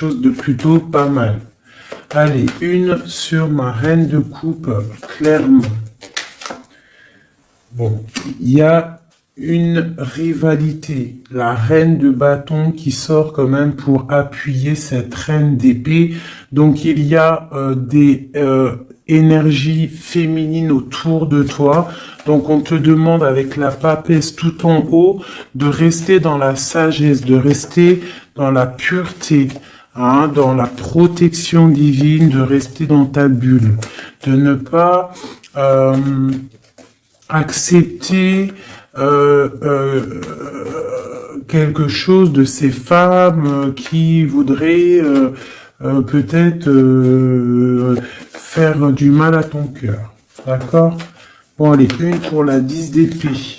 chose de plutôt pas mal. Allez, une sur ma reine de coupe, clairement. Bon, il y a une rivalité. La reine de bâton qui sort quand même pour appuyer cette reine d'épée. Donc, il y a des énergies féminines autour de toi. Donc, on te demande avec la papesse tout en haut de rester dans la sagesse, de rester dans la pureté. Hein, dans la protection divine, de rester dans ta bulle, de ne pas accepter quelque chose de ces femmes qui voudraient peut-être faire du mal à ton cœur. D'accord? Bon, allez, une pour la 10 d'épée.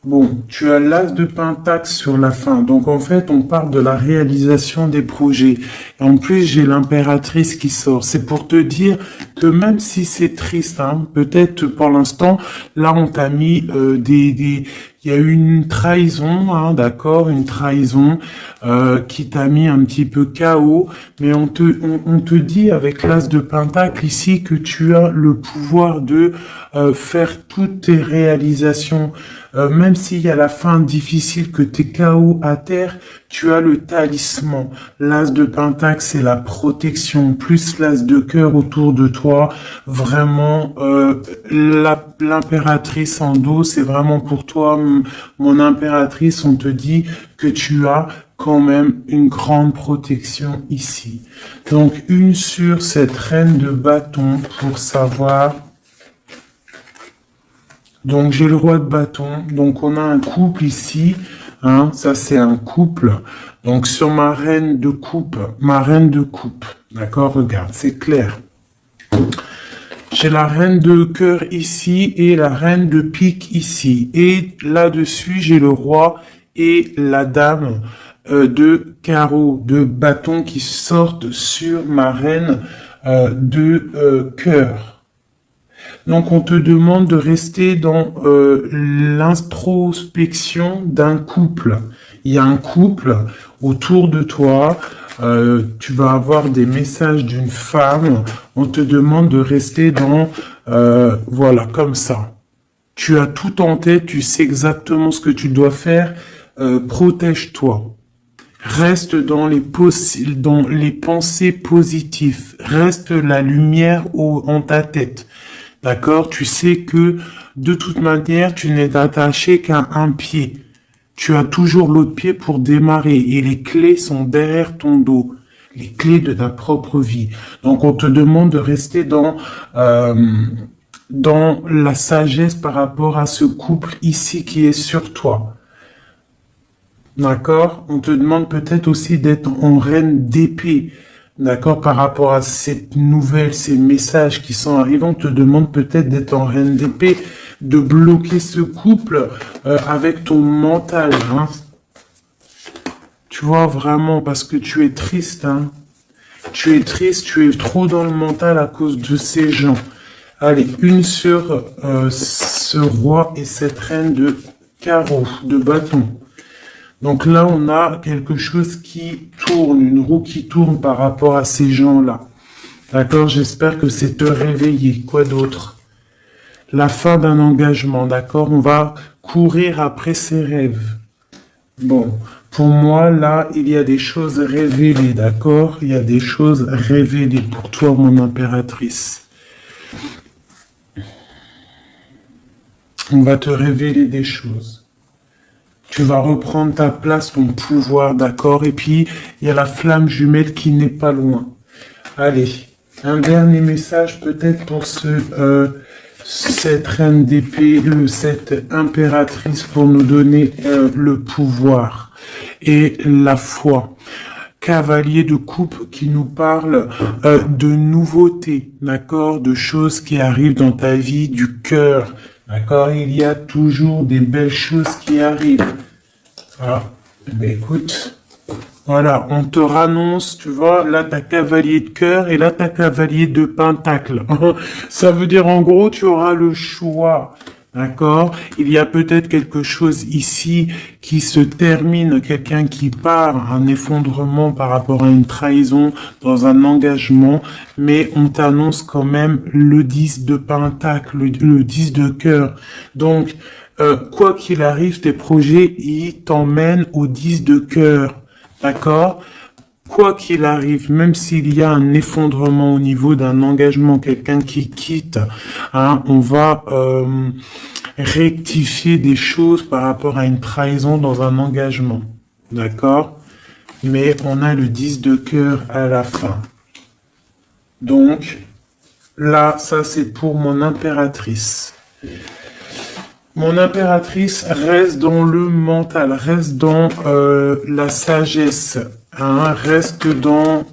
Bon, tu as l'as de pentacle sur la fin. Donc, en fait, on parle de la réalisation des projets. Et en plus, j'ai l'impératrice qui sort. C'est pour te dire que même si c'est triste, hein, peut-être pour l'instant, là, on t'a mis il y a eu une trahison, hein, d'accord, une trahison qui t'a mis un petit peu KO, mais on te dit avec l'as de pentacle ici que tu as le pouvoir de faire toutes tes réalisations, même s'il y a la fin difficile, que t'es KO à terre, tu as le talisman. L'as de pentacle, c'est la protection, plus l'as de cœur autour de toi. Vraiment, l'impératrice en dos, c'est vraiment pour toi, mon impératrice. On te dit que tu as quand même une grande protection ici. Donc, une sur cette reine de bâton pour savoir. Donc, j'ai le roi de bâton. Donc, on a un couple ici. Hein, ça, c'est un couple. Donc, sur ma reine de coupe. D'accord, regarde, c'est clair. J'ai la reine de cœur ici et la reine de pique ici. Et là-dessus, j'ai le roi et la dame de carreau, de bâton qui sortent sur ma reine de cœur. Donc, on te demande de rester dans l'introspection d'un couple. Il y a un couple autour de toi. Tu vas avoir des messages d'une femme. On te demande de rester dans... voilà, comme ça. Tu as tout en tête. Tu sais exactement ce que tu dois faire. Protège-toi. Reste dans les pensées positives. Reste la lumière en ta tête. D'accord? Tu sais que, de toute manière, tu n'es attaché qu'à un pied. Tu as toujours l'autre pied pour démarrer et les clés sont derrière ton dos. Les clés de ta propre vie. Donc, on te demande de rester dans la sagesse par rapport à ce couple ici qui est sur toi. D'accord? On te demande peut-être aussi d'être en reine d'épée. D'accord, par rapport à cette nouvelle, ces messages qui sont arrivés, on te demande peut-être d'être en reine d'épée, de bloquer ce couple avec ton mental. Hein. Tu vois, vraiment, parce que tu es triste. Hein. Tu es triste, tu es trop dans le mental à cause de ces gens. Allez, une sur ce roi et cette reine de carreau, de bâton. Donc là, on a quelque chose qui tourne, une roue qui tourne par rapport à ces gens-là. D'accord? J'espère que c'est te réveiller. Quoi d'autre? La fin d'un engagement, d'accord? On va courir après ses rêves. Bon, pour moi, là, il y a des choses révélées, d'accord? Il y a des choses révélées pour toi, mon impératrice. On va te révéler des choses. Tu vas reprendre ta place, ton pouvoir, d'accord? Et puis, il y a la flamme jumelle qui n'est pas loin. Allez, un dernier message peut-être pour cette reine d'épée, cette impératrice pour nous donner le pouvoir et la foi. Cavalier de coupe qui nous parle de nouveautés, d'accord? De choses qui arrivent dans ta vie, du cœur. D'accord, il y a toujours des belles choses qui arrivent. Ah, ben écoute, voilà, on te rannonce, tu vois, là t'as cavalier de cœur et là t'as cavalier de pentacle. Ça veut dire en gros, tu auras le choix. D'accord? Il y a peut-être quelque chose ici qui se termine, quelqu'un qui part, un effondrement par rapport à une trahison dans un engagement, mais on t'annonce quand même le 10 de pentacle, le 10 de cœur. Donc, quoi qu'il arrive, tes projets, ils t'emmènent au 10 de cœur. D'accord? Quoi qu'il arrive, même s'il y a un effondrement au niveau d'un engagement, quelqu'un qui quitte, hein, on va rectifier des choses par rapport à une trahison dans un engagement. D'accord? Mais on a le 10 de cœur à la fin. Donc, là, ça c'est pour mon impératrice. Mon impératrice reste dans le mental, reste dans la sagesse, hein, reste dans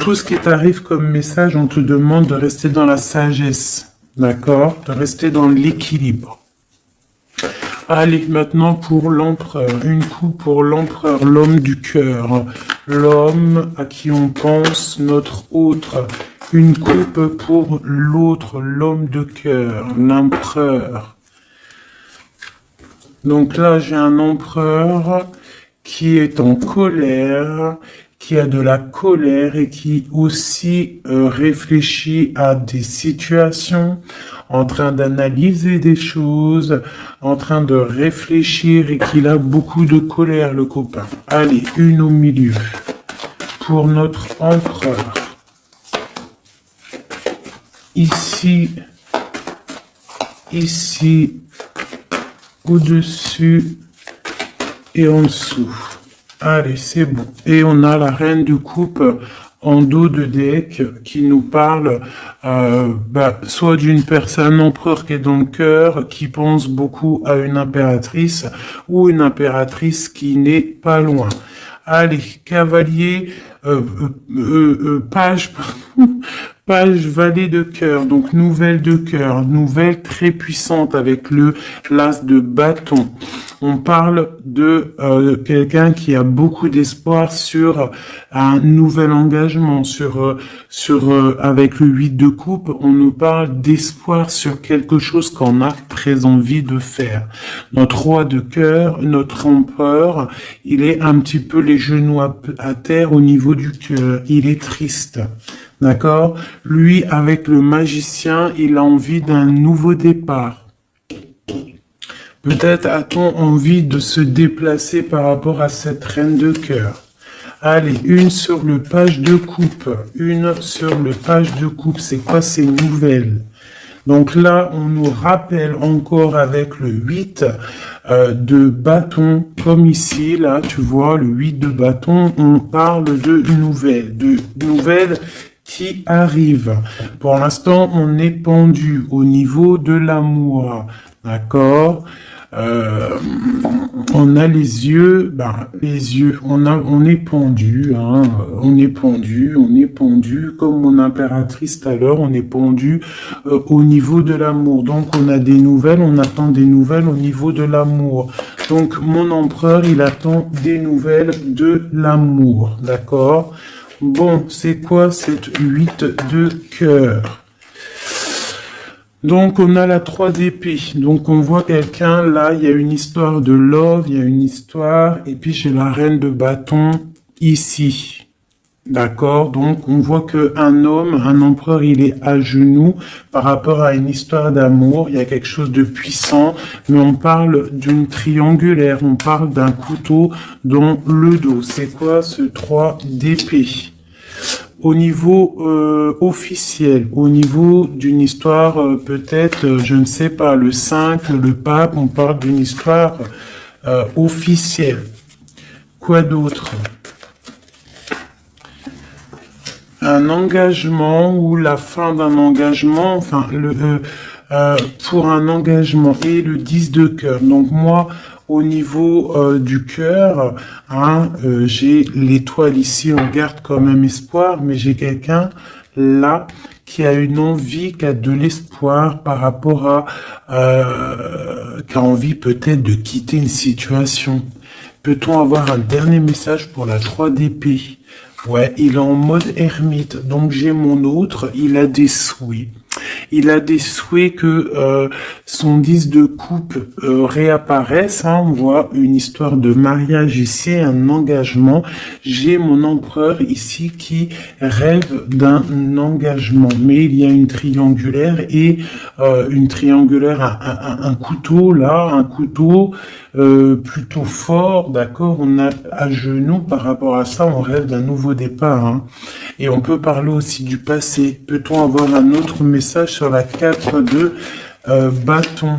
tout ce qui t'arrive comme message. On te demande de rester dans la sagesse, d'accord, de rester dans l'équilibre. Allez, maintenant pour l'empereur, une coupe pour l'empereur, l'homme du cœur, l'homme à qui on pense, notre autre. Une coupe pour l'autre, l'homme de cœur, l'empereur. Donc là, j'ai un empereur qui est en colère, qui a de la colère et qui aussi réfléchit à des situations, en train d'analyser des choses, en train de réfléchir et qu'il a beaucoup de colère, le copain. Allez, une au milieu pour notre empereur. Ici, au-dessus et en dessous. Allez, c'est bon. Et on a la reine de coupe en dos de deck qui nous parle soit d'une personne, un empereur qui est dans le cœur, qui pense beaucoup à une impératrice, ou une impératrice qui n'est pas loin. Allez, cavalier, page, page valet de cœur, donc nouvelle de cœur, nouvelle très puissante avec le l'as de bâton. On parle de quelqu'un qui a beaucoup d'espoir sur un nouvel engagement, avec le 8 de coupe, on nous parle d'espoir sur quelque chose qu'on a très envie de faire. Notre roi de cœur, notre empereur, il est un petit peu les genoux à terre au niveau du cœur, il est triste. D'accord? Lui, avec le magicien, il a envie d'un nouveau départ. Peut-être a-t-on envie de se déplacer par rapport à cette reine de cœur. Allez, une sur le page de coupe. Une sur le page de coupe. C'est quoi ces nouvelles? Donc là, on nous rappelle encore avec le 8 de bâton, comme ici, là, tu vois, le 8 de bâton, on parle de nouvelles qui arrivent. Pour l'instant, on est pendu au niveau de l'amour, d'accord? On a les yeux, on est pendu, hein, on est pendu, comme mon impératrice tout à l'heure, on est pendu au niveau de l'amour. Donc on a des nouvelles, on attend des nouvelles au niveau de l'amour. Donc mon empereur, il attend des nouvelles de l'amour, d'accord? Bon, c'est quoi cette 8 de cœur? Donc, on a la 3 d'épée. Donc, on voit quelqu'un, là, il y a une histoire de love, il y a une histoire, et puis j'ai la reine de bâton ici. D'accord? Donc, on voit que un homme, un empereur, il est à genoux par rapport à une histoire d'amour. Il y a quelque chose de puissant, mais on parle d'une triangulaire, on parle d'un couteau dans le dos. C'est quoi ce 3 d'épée? Au niveau officiel, au niveau d'une histoire, peut-être, je ne sais pas, le 5, le pape, on parle d'une histoire officielle. Quoi d'autre? Un engagement ou la fin d'un engagement, enfin, pour un engagement et le 10 de cœur. Donc moi, au niveau du cœur, hein, j'ai l'étoile ici, on garde quand même espoir, mais j'ai quelqu'un là qui a une envie, qui a de l'espoir par rapport à, qui a envie peut-être de quitter une situation. Peut-on avoir un dernier message pour la 3 d'épée? Ouais, il est en mode ermite, donc j'ai mon autre, il a des souhaits. Il a des souhaits que son 10 de coupe réapparaisse. Hein. On voit une histoire de mariage ici, un engagement. J'ai mon empereur ici qui rêve d'un engagement. Mais il y a une triangulaire et un couteau là, un couteau plutôt fort, d'accord. On a à genoux par rapport à ça, on rêve d'un nouveau départ. Hein. Et on peut parler aussi du passé. Peut-on avoir un autre message sur la 4 de bâton?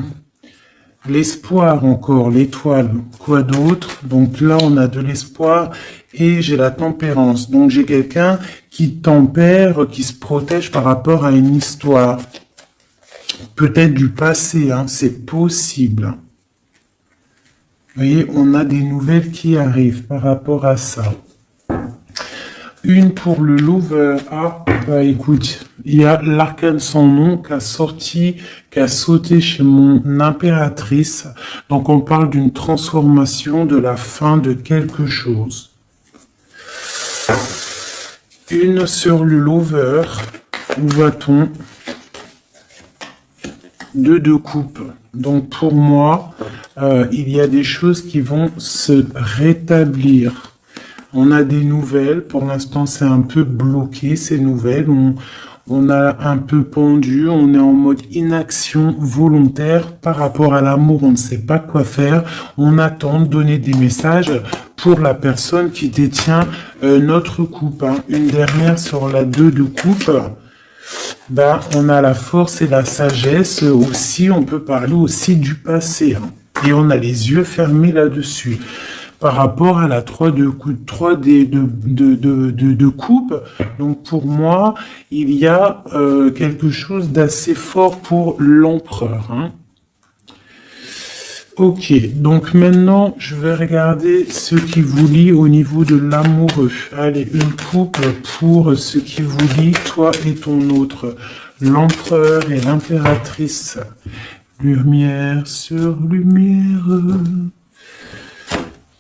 L'espoir encore, l'étoile, quoi d'autre? Donc là, on a de l'espoir et j'ai la tempérance. Donc j'ai quelqu'un qui tempère, qui se protège par rapport à une histoire. Peut-être du passé, hein, c'est possible. Vous voyez, on a des nouvelles qui arrivent par rapport à ça. Une pour le lover. Ah, bah écoute, il y a l'arcane sans nom qui a sauté chez mon impératrice. Donc on parle d'une transformation, de la fin de quelque chose. Une sur le lover. Où va-t-on? 2 de coupe. Donc pour moi, il y a des choses qui vont se rétablir. On a des nouvelles. Pour l'instant, c'est un peu bloqué, ces nouvelles. On a un peu pendu. On est en mode inaction volontaire par rapport à l'amour. On ne sait pas quoi faire. On attend de donner des messages pour la personne qui détient notre coupe. Hein. Une dernière sur la 2 de coupe. Ben, on a la force et la sagesse aussi, on peut parler aussi du passé. Hein. Et on a les yeux fermés là-dessus. Par rapport à la 3 de coupe, 3 de coupe, donc pour moi, il y a quelque chose d'assez fort pour l'empereur. Hein. Ok, donc maintenant, je vais regarder ce qui vous lie au niveau de l'amoureux. Allez, une coupe pour ce qui vous lie, toi et ton autre. L'empereur et l'impératrice. Lumière sur lumière.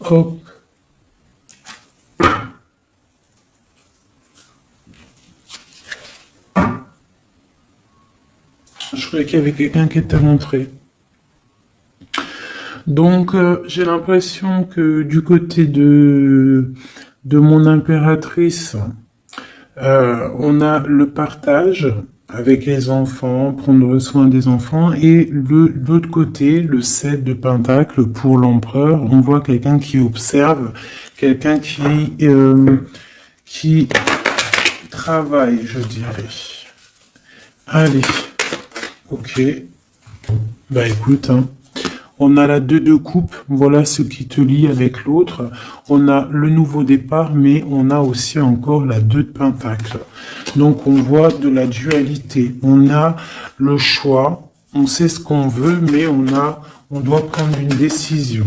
Hop. Je croyais qu'il y avait quelqu'un qui était rentré. Donc, j'ai l'impression que du côté de mon impératrice, on a le partage avec les enfants, prendre soin des enfants, et l'autre côté, le 7 de Pentacle pour l'empereur, on voit quelqu'un qui observe, quelqu'un qui travaille, je dirais. Allez, ok. Bah écoute, hein. On a la 2 de coupe, voilà ce qui te lie avec l'autre. On a le nouveau départ, mais on a aussi encore la 2 de pentacle. Donc on voit de la dualité. On a le choix, on sait ce qu'on veut, mais on doit prendre une décision.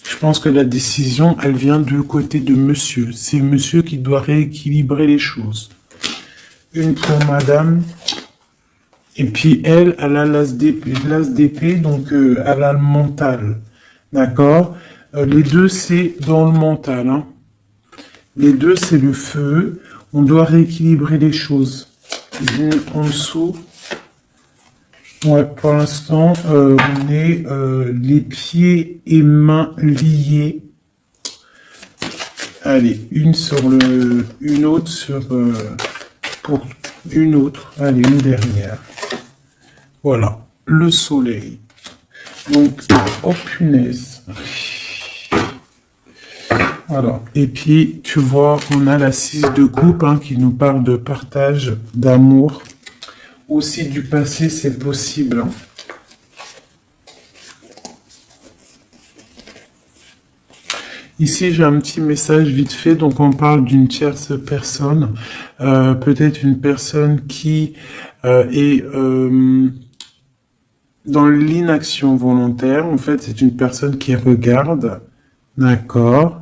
Je pense que la décision, elle vient du côté de monsieur. C'est monsieur qui doit rééquilibrer les choses. Une pour madame. Et puis elle a l'as d'épée, donc elle a le mental. D'accord. Les deux, c'est dans le mental. Hein. Les deux, c'est le feu. On doit rééquilibrer les choses. En dessous. Ouais, pour l'instant, on est les pieds et mains liés. Allez, une autre sur pour une autre. Allez, une dernière. Voilà, le soleil. Donc, oh punaise. Voilà. Et puis, tu vois, on a la 6 de coupe hein, qui nous parle de partage, d'amour. Aussi du passé, c'est possible. Hein. Ici, j'ai un petit message vite fait. Donc, on parle d'une tierce personne. Peut-être une personne qui est dans l'inaction volontaire. En fait, c'est une personne qui regarde. D'accord.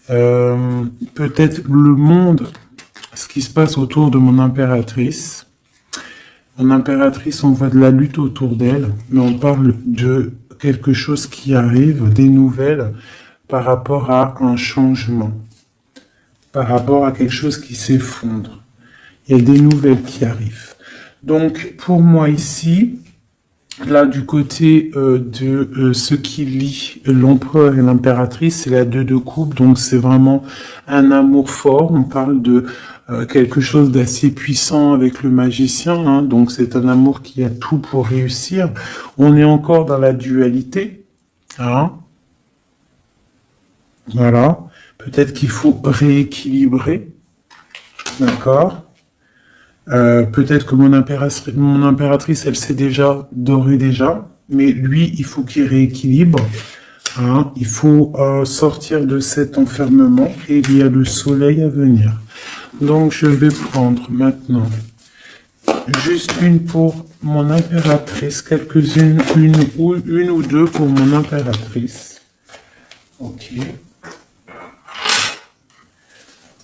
Peut-être le monde, ce qui se passe autour de mon impératrice. Mon impératrice, on voit de la lutte autour d'elle, mais on parle de quelque chose qui arrive, des nouvelles par rapport à un changement, par rapport à quelque chose qui s'effondre. Il y a des nouvelles qui arrivent. Donc, pour moi ici, là, du côté de ce qui lie l'empereur et l'impératrice, c'est la 2 de coupe, donc c'est vraiment un amour fort. On parle de quelque chose d'assez puissant avec le magicien, hein, donc c'est un amour qui a tout pour réussir. On est encore dans la dualité, hein, voilà. Peut-être qu'il faut rééquilibrer, d'accord. Peut-être que mon impératrice, elle sait déjà, d'ores et déjà, mais lui, il faut qu'il rééquilibre. Hein, il faut sortir de cet enfermement et il y a le soleil à venir. Donc, je vais prendre maintenant juste une pour mon impératrice, quelques-unes, une ou deux pour mon impératrice. Ok.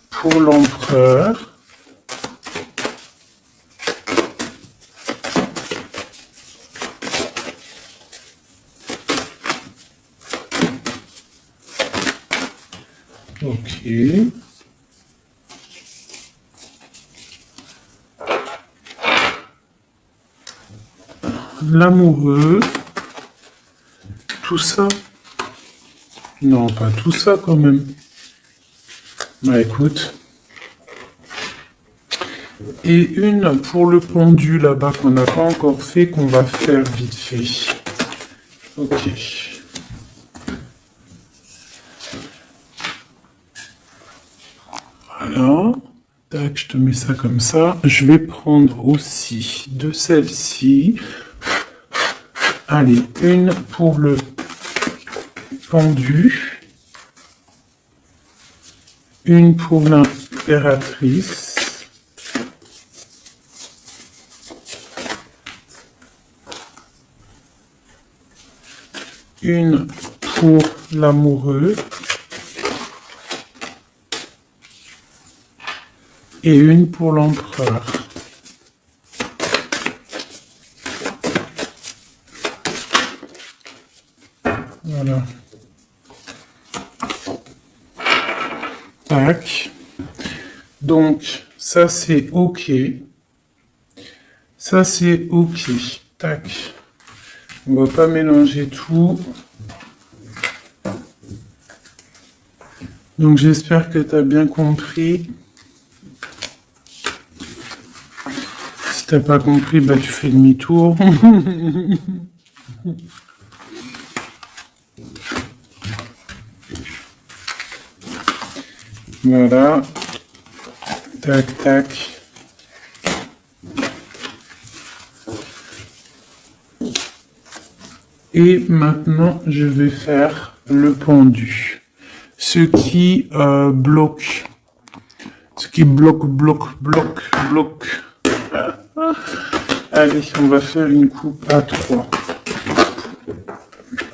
Pour l'empereur. Ok. L'amoureux. Tout ça. Non, pas tout ça quand même. Bah écoute. Et une pour le pendu là-bas qu'on n'a pas encore fait, qu'on va faire vite fait. Ok. Voilà. Tac, je te mets ça comme ça. Je vais prendre aussi de celle-ci. Allez, une pour le pendu. Une pour l'impératrice. Une pour l'amoureux. Et une pour l'empereur. Voilà. Tac. Donc, ça c'est OK. Ça c'est OK. Tac. On va pas mélanger tout. Donc, j'espère que tu as bien compris. Si t'as pas compris, bah tu fais demi-tour. Voilà. Tac, tac. Et maintenant, je vais faire le pendu. Ce qui bloque. Ce qui bloque. Allez, on va faire une coupe à 3.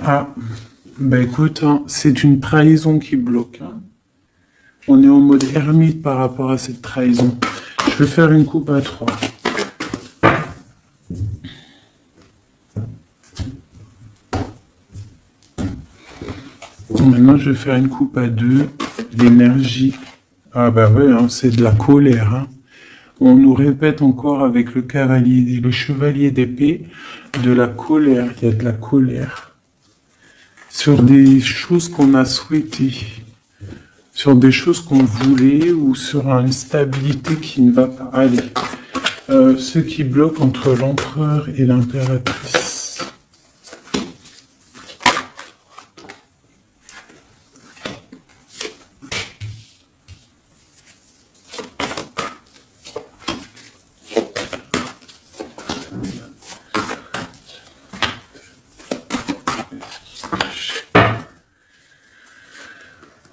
Ah, bah écoute, hein, c'est une trahison qui bloque. Hein. On est en mode ermite par rapport à cette trahison. Je vais faire une coupe à 3. Maintenant, je vais faire une coupe à 2. L'énergie. Ah bah ouais, hein, c'est de la colère. Hein. On nous répète encore avec le cavalier, le chevalier d'épée, de la colère. Il y a de la colère. Sur des choses qu'on a souhaitées. Sur des choses qu'on voulait ou sur une stabilité qui ne va pas. Allez. Ce qui bloque entre l'empereur et l'impératrice.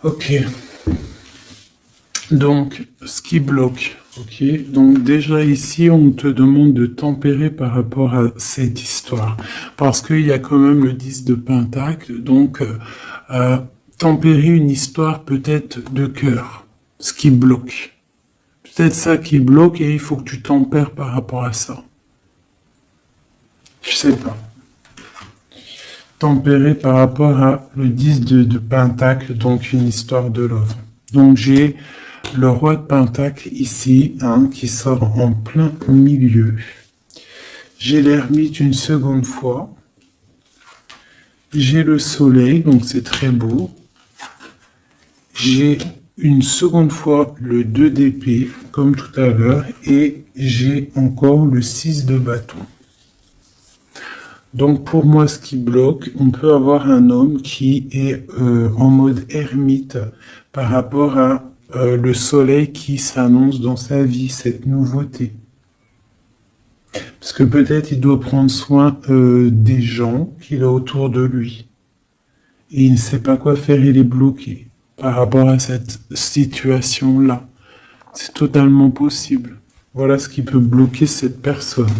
Ok. Donc, ce qui bloque. Ok. Donc, déjà ici, on te demande de tempérer par rapport à cette histoire. Parce qu'il y a quand même le 10 de Pentacle. Donc, tempérer une histoire peut-être de cœur. Ce qui bloque. Peut-être ça qui bloque et il faut que tu tempères par rapport à ça. Je sais pas. Tempéré par rapport à le 10 de Pentacle, donc une histoire de love. Donc j'ai le roi de Pentacle ici, hein, qui sort en plein milieu. J'ai l'ermite une seconde fois. J'ai le soleil, donc c'est très beau. J'ai une seconde fois le 2 d'épée, comme tout à l'heure, et j'ai encore le 6 de bâton. Donc pour moi, ce qui bloque, on peut avoir un homme qui est en mode ermite par rapport à le soleil qui s'annonce dans sa vie, cette nouveauté. Parce que peut-être il doit prendre soin des gens qu'il a autour de lui. Et il ne sait pas quoi faire, il est bloqué par rapport à cette situation-là. C'est totalement possible. Voilà ce qui peut bloquer cette personne.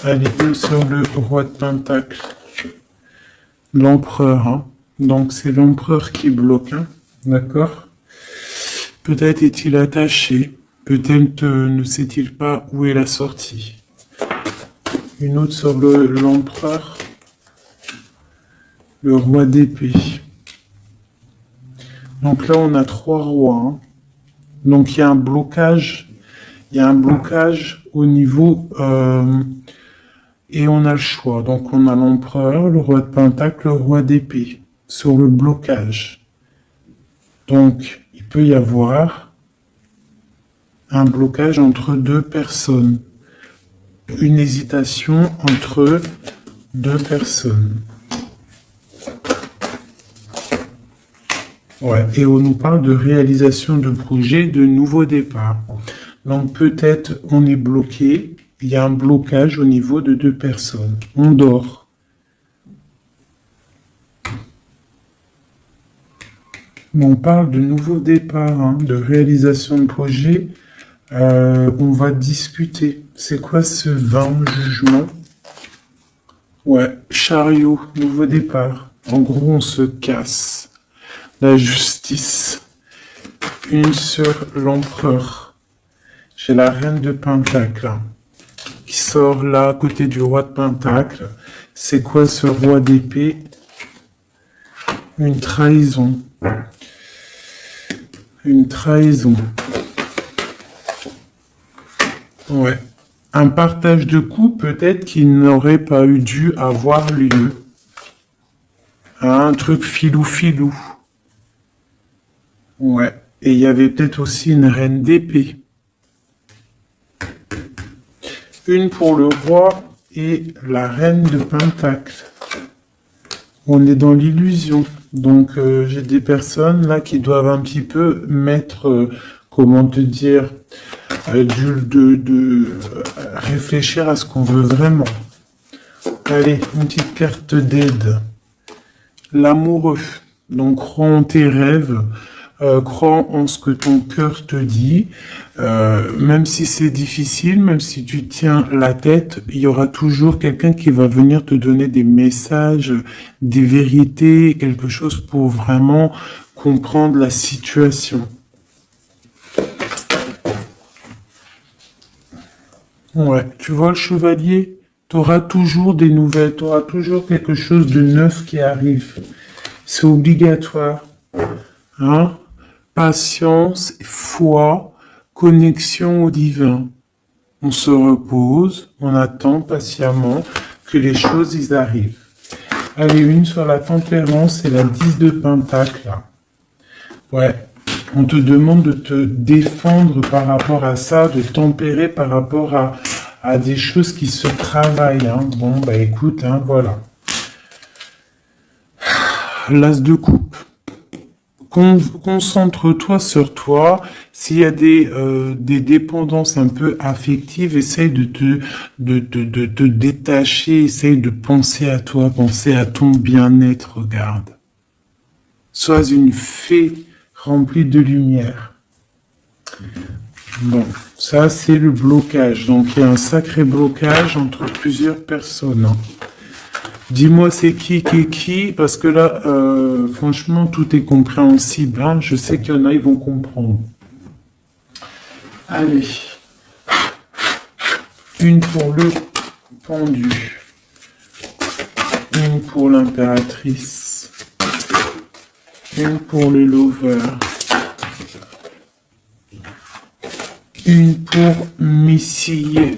Allez, sur le roi de Pentacle. L'empereur, hein. Donc c'est l'empereur qui bloque, hein. D'accord? Peut-être est-il attaché. Peut-être ne sait-il pas où est la sortie. Une autre sur l'empereur. Le roi d'épée. Donc là, on a 3 rois, hein. Donc il y a un blocage. Il y a un blocage au niveau... et on a le choix. Donc on a l'empereur, le roi de Pentacle, le roi d'épée sur le blocage. Donc il peut y avoir un blocage entre 2 personnes. Une hésitation entre 2 personnes. Ouais, et on nous parle de réalisation de projets, de nouveaux départs. Donc peut-être on est bloqué, il y a un blocage au niveau de 2 personnes. On dort. On parle de nouveaux départs, hein, de réalisation de projets. On va discuter. C'est quoi ce 20 jugement? Ouais, chariot, nouveau départ. En gros, on se casse. La justice. Une sur l'empereur. J'ai la reine de Pentacle qui sort là à côté du roi de Pentacle. C'est quoi ce roi d'épée? Une trahison. Une trahison. Ouais. Un partage de coups peut-être qui n'aurait pas eu dû avoir lieu. Un truc filou-filou. Ouais. Et il y avait peut-être aussi une reine d'épée. Une pour le roi et la reine de Pentacle. On est dans l'illusion. Donc j'ai des personnes là qui doivent un petit peu mettre, comment te dire, réfléchir à ce qu'on veut vraiment. Allez, une petite carte d'aide. L'amoureux. Donc crois en tes rêves. Crois en ce que ton cœur te dit, même si c'est difficile, même si tu tiens la tête, il y aura toujours quelqu'un qui va venir te donner des messages, des vérités, quelque chose pour vraiment comprendre la situation. Ouais, tu vois le chevalier, tu auras toujours des nouvelles, tu auras toujours quelque chose de neuf qui arrive. C'est obligatoire. Hein? Patience, foi, connexion au divin. On se repose, on attend patiemment que les choses y arrivent. Allez, une sur la tempérance et la 10 de Pentacle. Ouais, on te demande de te défendre par rapport à ça, de tempérer par rapport à des choses qui se travaillent. Hein. Bon, bah écoute, hein, voilà. L'as de coupe. Concentre-toi sur toi. S'il y a des dépendances un peu affectives, essaye de te détacher, essaye de penser à toi, penser à ton bien-être, regarde. Sois une fée remplie de lumière. Bon, ça c'est le blocage. Donc il y a un sacré blocage entre plusieurs personnes. Hein. Dis-moi c'est qui, parce que là, franchement, tout est compréhensible. Hein. Je sais qu'il y en a, ils vont comprendre. Allez. Une pour le pendu. Une pour l'impératrice. Une pour le lover. Une pour Messie.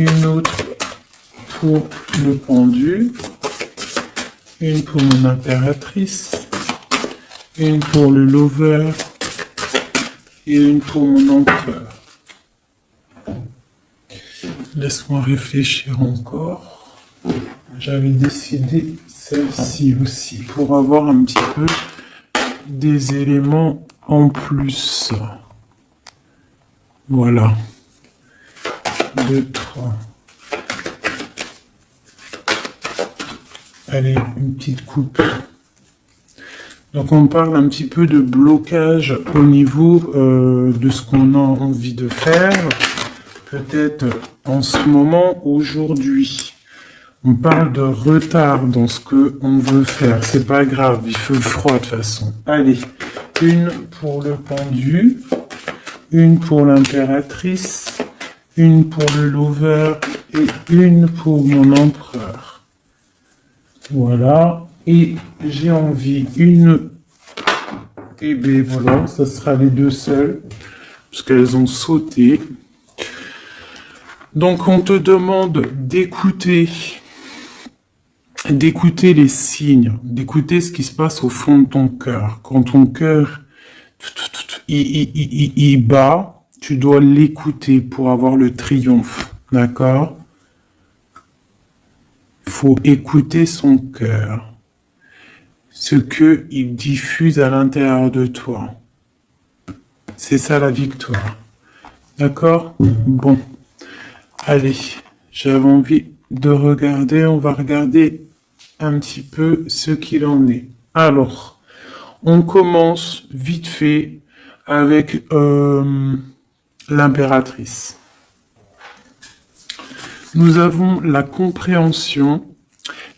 une autre pour le pendu, une pour mon impératrice, une pour le lover et une pour mon empereur. Laisse-moi réfléchir encore. J'avais décidé celle-ci aussi pour avoir un petit peu des éléments en plus. Voilà. 2, 3. Allez, une petite coupe. Donc on parle un petit peu de blocage au niveau de ce qu'on a envie de faire. Peut-être en ce moment, aujourd'hui. On parle de retard dans ce que on veut faire. C'est pas grave, il fait froid de toute façon. Allez, une pour le pendu, une pour l'impératrice, une pour le lover et une pour mon empereur. Voilà. Et j'ai envie une... Et bien voilà, ça sera les deux seules, parce qu'elles ont sauté. Donc on te demande d'écouter les signes, d'écouter ce qui se passe au fond de ton cœur. Quand ton cœur il bat, tu dois l'écouter pour avoir le triomphe, d'accord? Faut écouter son cœur, ce que il diffuse à l'intérieur de toi. C'est ça la victoire, d'accord? Bon, allez, j'avais envie de regarder, on va regarder un petit peu ce qu'il en est. Alors, on commence vite fait avec l'impératrice. Nous avons la compréhension.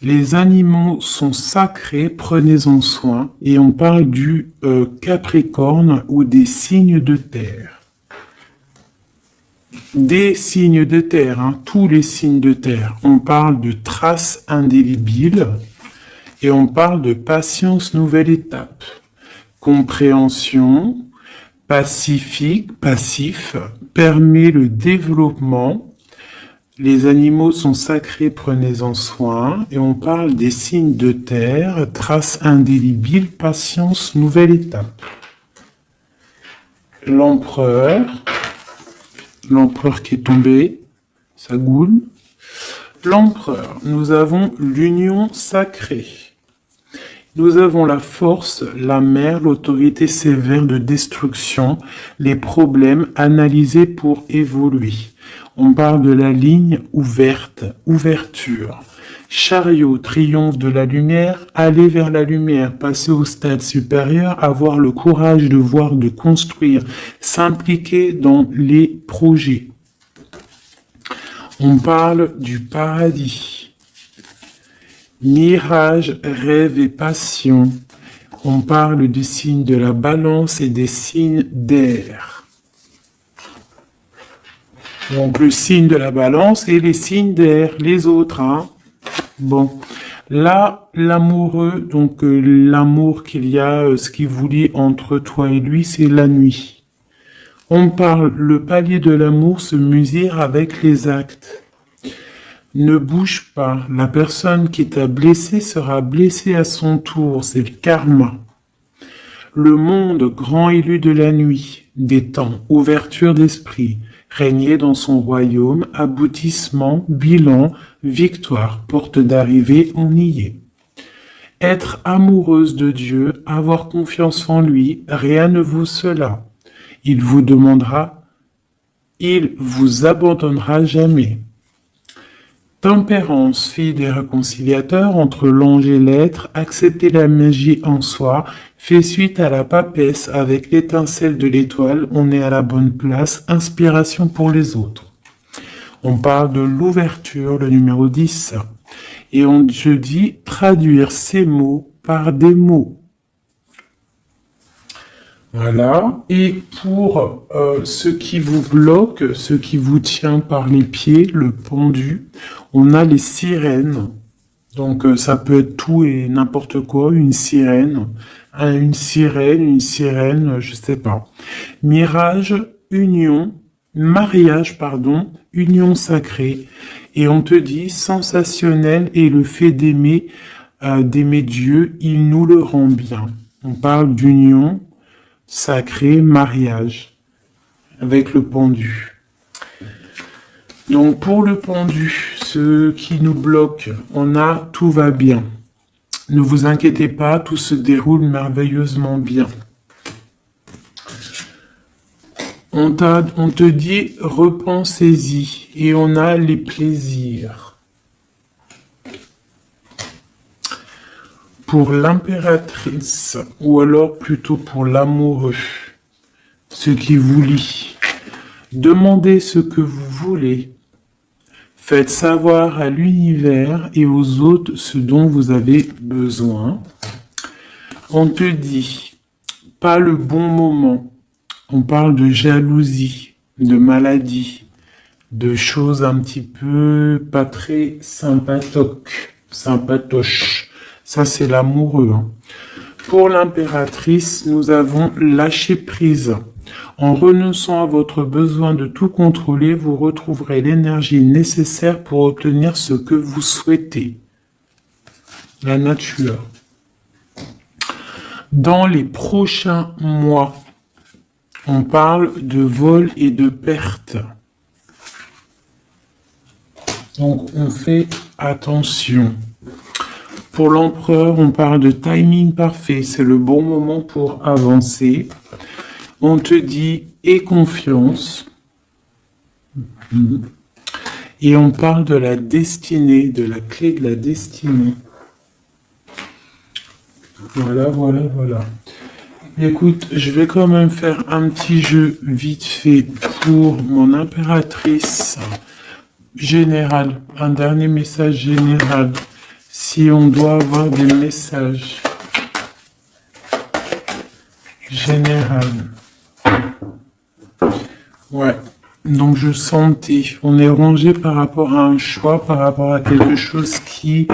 Les animaux sont sacrés, prenez-en soin. Et on parle du Capricorne ou des signes de terre. Des signes de terre, hein, tous les signes de terre. On parle de traces indélébiles et on parle de patience, nouvelle étape. Compréhension, pacifique, passif, permet le développement. Les animaux sont sacrés, prenez-en soin. Et on parle des signes de terre, traces indélébiles, patience, nouvelle étape. L'empereur qui est tombé, ça goule. L'empereur, nous avons l'union sacrée. Nous avons la force, la mer, l'autorité sévère de destruction, les problèmes analysés pour évoluer. On parle de la ligne ouverte, ouverture. Chariot, triomphe de la lumière, aller vers la lumière, passer au stade supérieur, avoir le courage de voir, de construire, s'impliquer dans les projets. On parle du paradis. Mirage, rêve et passion. On parle des signes de la balance et des signes d'air. Donc le signe de la balance et les signes d'air, les autres, hein. Bon, là, l'amoureux, donc l'amour qu'il y a, ce qui vous lie entre toi et lui, c'est la nuit. On parle, le palier de l'amour se mesure avec les actes. Ne bouge pas, la personne qui t'a blessé sera blessée à son tour, c'est le karma. Le monde, grand élu de la nuit, des temps, ouverture d'esprit, régner dans son royaume, aboutissement, bilan, victoire, porte d'arrivée, on y est. Être amoureuse de Dieu, avoir confiance en lui, rien ne vaut cela. Il vous demandera, il vous abandonnera jamais. Tempérance, fille des réconciliateurs entre l'ange et l'être, accepter la magie en soi, fait suite à la papesse avec l'étincelle de l'étoile, on est à la bonne place, inspiration pour les autres. On parle de l'ouverture, le numéro 10, et je dis traduire ces mots par des mots. Voilà, et pour ce qui vous bloque, ce qui vous tient par les pieds, le pendu, on a les sirènes. Donc ça peut être tout et n'importe quoi, une sirène, je sais pas. Mirage, union, mariage, pardon, union sacrée. Et on te dit, sensationnel est le fait d'aimer Dieu, il nous le rend bien. On parle d'union sacrée, mariage, avec le pendu. Donc pour le pendu, ce qui nous bloque, on a tout va bien. Ne vous inquiétez pas, tout se déroule merveilleusement bien. On te dit repensez-y et on a les plaisirs. Pour l'impératrice, ou alors plutôt pour l'amoureux, ce qui vous lie. Demandez ce que vous voulez. Faites savoir à l'univers et aux autres ce dont vous avez besoin. On te dit, pas le bon moment. On parle de jalousie, de maladie, de choses un petit peu pas très sympatoches. Ça, c'est l'amoureux. Hein. Pour l'impératrice, nous avons lâché prise. En renonçant à votre besoin de tout contrôler, vous retrouverez l'énergie nécessaire pour obtenir ce que vous souhaitez. La nature. Dans les prochains mois, on parle de vol et de perte. Donc, on fait attention. Pour l'empereur, on parle de timing parfait. C'est le bon moment pour avancer. On te dit « aie confiance ». Et on parle de la destinée, de la clé de la destinée. Voilà. Écoute, je vais quand même faire un petit jeu vite fait pour mon impératrice générale. Un dernier message général. Si on doit avoir des messages généraux. Ouais. Donc je sentais, on est rangé par rapport à un choix, par rapport à quelque chose qui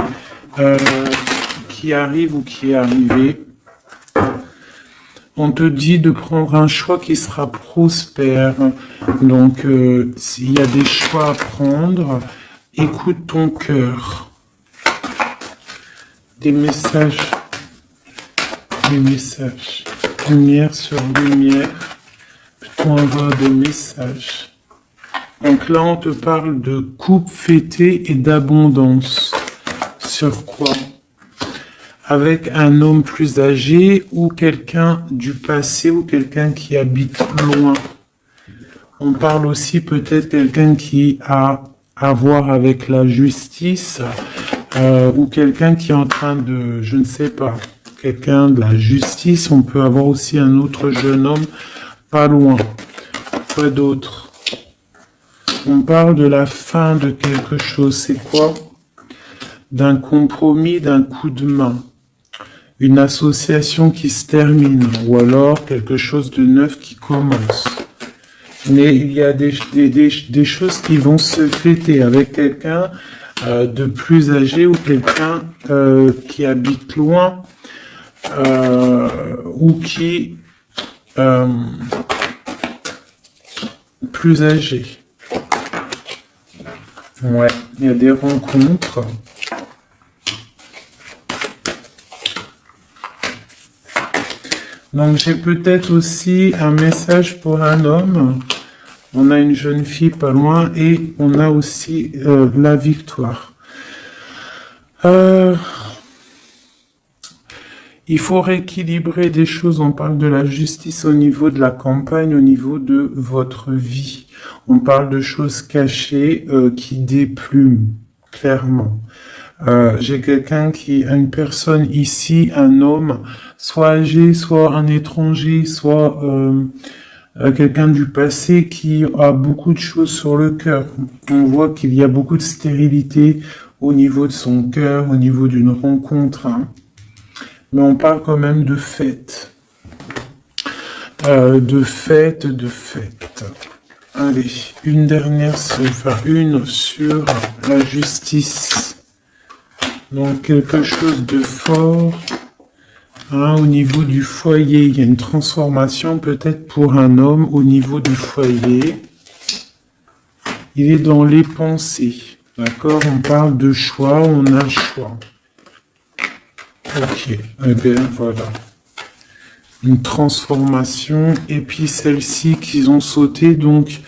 arrive ou qui est arrivé. On te dit de prendre un choix qui sera prospère. Donc, s'il y a des choix à prendre, écoute ton cœur. Des messages. Lumière sur lumière. Plutôt avoir des messages. Donc là, on te parle de coupe fêtée et d'abondance. Sur quoi ? Avec un homme plus âgé ou quelqu'un du passé ou quelqu'un qui habite loin. On parle aussi peut-être quelqu'un qui a à voir avec la justice ou quelqu'un qui est en train de, je ne sais pas, quelqu'un de la justice. On peut avoir aussi un autre jeune homme pas loin. Quoi d'autre? On parle de la fin de quelque chose. C'est quoi? D'un compromis, d'un coup de main. Une association qui se termine, ou alors quelque chose de neuf qui commence. Mais il y a des choses qui vont se fêter avec quelqu'un de plus âgé ou quelqu'un qui habite loin ou qui plus âgé. Ouais, il y a des rencontres. Donc j'ai peut-être aussi un message pour un homme. On a une jeune fille pas loin et on a aussi la victoire. Il faut rééquilibrer des choses. On parle de la justice au niveau de la campagne, au niveau de votre vie. On parle de choses cachées qui déplument, clairement. J'ai quelqu'un une personne ici, un homme, soit âgé, soit un étranger, soit quelqu'un du passé qui a beaucoup de choses sur le cœur. On voit qu'il y a beaucoup de stérilité au niveau de son cœur, au niveau d'une rencontre. Hein. Mais on parle quand même de fête. De fête. Allez, une dernière, une sur la justice. Donc quelque chose de fort au niveau du foyer. Il y a une transformation peut-être pour un homme au niveau du foyer. Il est dans les pensées. D'accord? On parle de choix, on a le choix. Ok, eh bien voilà. Une transformation, et puis celle-ci qu'ils ont sauté, donc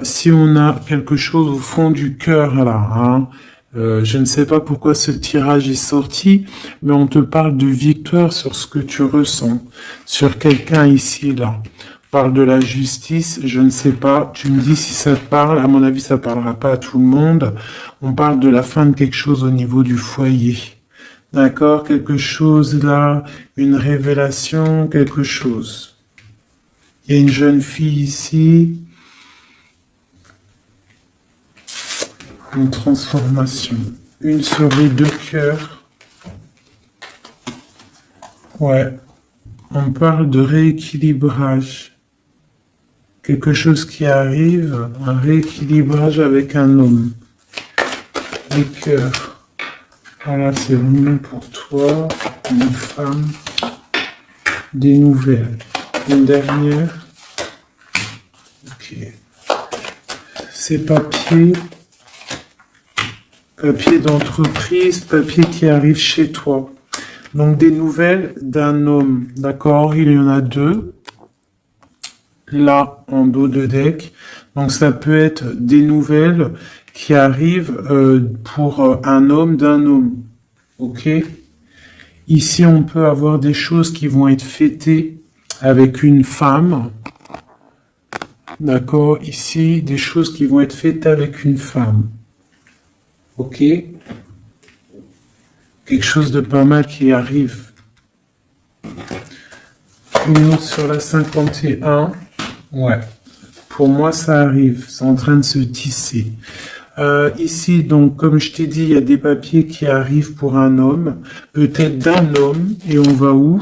si on a quelque chose au fond du cœur là, hein, je ne sais pas pourquoi ce tirage est sorti, mais on te parle de victoire sur ce que tu ressens, sur quelqu'un ici là. On parle de la justice, je ne sais pas, tu me dis si ça te parle, à mon avis ça parlera pas à tout le monde. On parle de la fin de quelque chose au niveau du foyer. D'accord, quelque chose là, une révélation, quelque chose. Il y a une jeune fille ici. Une transformation. Une sur les deux cœurs. Ouais. On parle de rééquilibrage. Quelque chose qui arrive, un rééquilibrage avec un homme. Les cœurs. Voilà, c'est vraiment pour toi, une femme, des nouvelles. Une dernière. Ok. Ces papiers. Papier d'entreprise, papier qui arrive chez toi. Donc des nouvelles d'un homme, d'accord? Il y en a deux. Là, en dos de deck. Donc ça peut être des nouvelles qui arrivent pour un homme d'un homme. Ok? Ici, on peut avoir des choses qui vont être fêtées avec une femme. D'accord? Ici, des choses qui vont être faites avec une femme. Ok? Quelque chose de pas mal qui arrive. Une autre sur la 51. Ouais. Pour moi, ça arrive. C'est en train de se tisser. Ici, donc, comme je t'ai dit, il y a des papiers qui arrivent pour un homme. Peut-être d'un homme. Et on va où?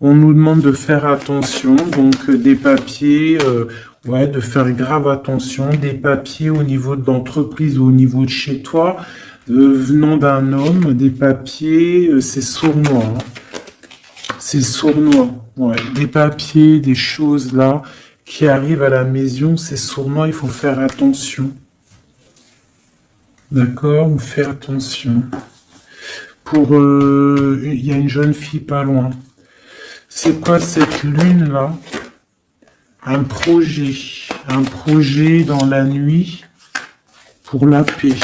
On nous demande de faire attention. Donc, des papiers... ouais, de faire grave attention. Des papiers au niveau de l'entreprise ou au niveau de chez toi. Venant d'un homme, des papiers, c'est sournois. Hein. C'est sournois. Ouais. Des papiers, des choses là qui arrivent à la maison, c'est sournois, il faut faire attention. D'accord? On fait attention. Pour, il y a une jeune fille pas loin. C'est quoi cette lune là? Un projet dans la nuit pour la paix.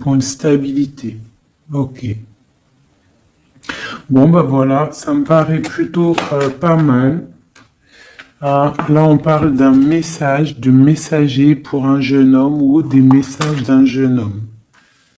Pour une stabilité. Ok. Bon, bah voilà, ça me paraît plutôt pas mal. Là, on parle d'un message, de messager pour un jeune homme ou des messages d'un jeune homme.